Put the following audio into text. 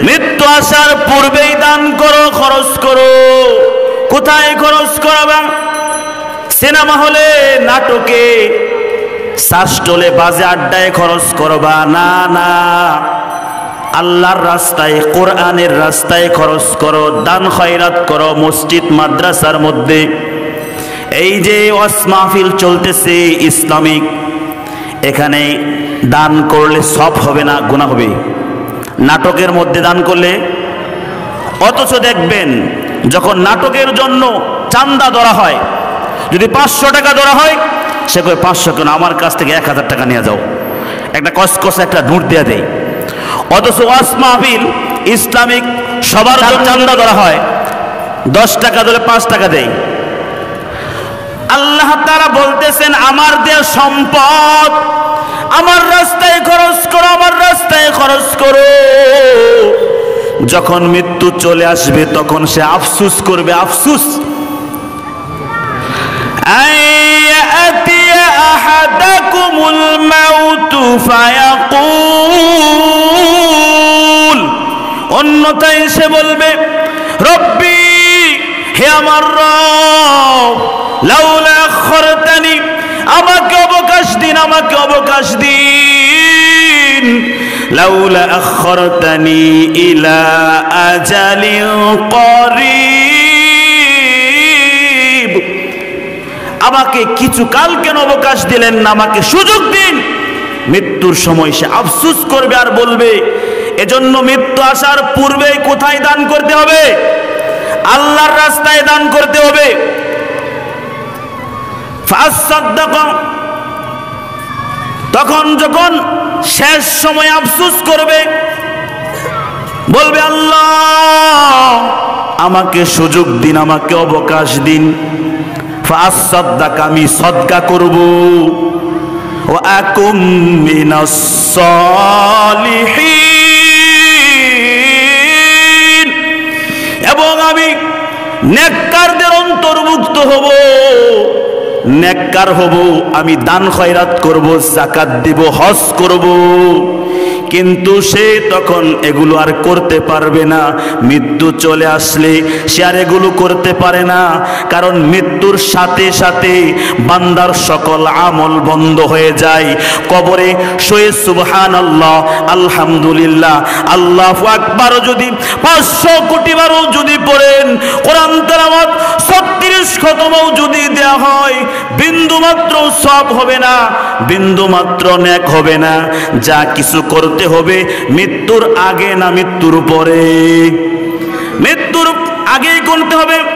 মৃত্যু আসার পূর্বেই দান করো, খরচ করো। কোথায় খরচ করবা? সিনেমা হলে, নাটকে, শাস্টলে, বাজে আড্ডায় খরচ করবা না, না। আল্লাহর রাস্তায়, কোরআনের রাস্তায় খরচ করো, দান খয়রাত করো। মসজিদ মাদ্রাসার মধ্যে এই যে ওয়াজ মাহফিল চলতেছে ইসলামিক, এখানে দান করলে সব হবে না, গুনাহ হবে। নাটকের মধ্যে দান করলে, অথচ দেখবেন যখন নাটকের জন্য চান্দা ধরা হয়, যদি 500 টাকা ধরা হয়, সে কয় 500 কেন, আমার কাছ থেকে 1000 টাকা নিয়ে যাও, একটা কসকসে একটা নোট দিয়ে দেয়। অথচ ওয়াজ মাহফিল ইসলামিক সবার চান্দা ধরা হয়, 10 টাকা ধরে 5 টাকা দেয়। আল্লাহ তাআলা বলতেছেন, আমার দেয়া সম্পদ আমার রাস্তায় খরচ করো, আমার রাস্তায় খরচ করো। যখন মৃত্যু চলে আসবে তখন সে আফসুস করবে, আফসুস। আয়াতিয়া আহাদাকুমুল মাউতু ফায়াকুল, অন্যথায় সে বলবে, রব্বি, হে আমার রব, লাউলা আখরতানি, আমাকে অবকাশ দিন, আমাকে অবকাশ দিন। লাউলা আখরতানি ইলা আজালিন করিব, আমাকে কিছু কাল কেন অবকাশ দিলেন না, আমাকে সুযোগ দিন। মৃত্যুর সময় সে আফসোস করবে আর বলবে। এজন্য মৃত্যু আসার পূর্বে কোথায় দান করতে হবে? আল্লাহর রাস্তায় দান করতে হবে। তখন যখন শেষ সময় আফসোস করবে, বলবে, আল্লাহ আমাকে সুযোগ দিন, আমাকে অবকাশ দিন। ফাসাদদাক, আমি সদকা করব। ওয়া আকুম মিনাস সালিহিন, এবং আমি নেককারদের অন্তর্ভুক্ত হব, নেককার হব। আমি দান খয়রাত করব, যাকাত দিব, হজ করব। কিন্তু সে তখন এগুলো আর করতে পারবে না। মৃত্যু চলে আসলে সে আর এগুলো করতে পারে না, কারণ মৃত্যুর সাথে সাথে বান্দার সকল আমল বন্ধ হয়ে যায়। কবরে শুয়ে সুবহানাল্লাহ, আলহামদুলিল্লাহ, আল্লাহু আকবার যদি 500 কোটি বারও যদি পড়েন, কোরআন তেলাওয়াত 36 খতমও যদি দেয়া হয়, বিন্দু মাত্র সওয়াব হবে না, বিন্দু মাত্র নেক হবে না। যা কিছু করতে হবে মৃত্যুর আগে না মৃত্যুর পরে? মৃত্যুর আগেই করতে হবে।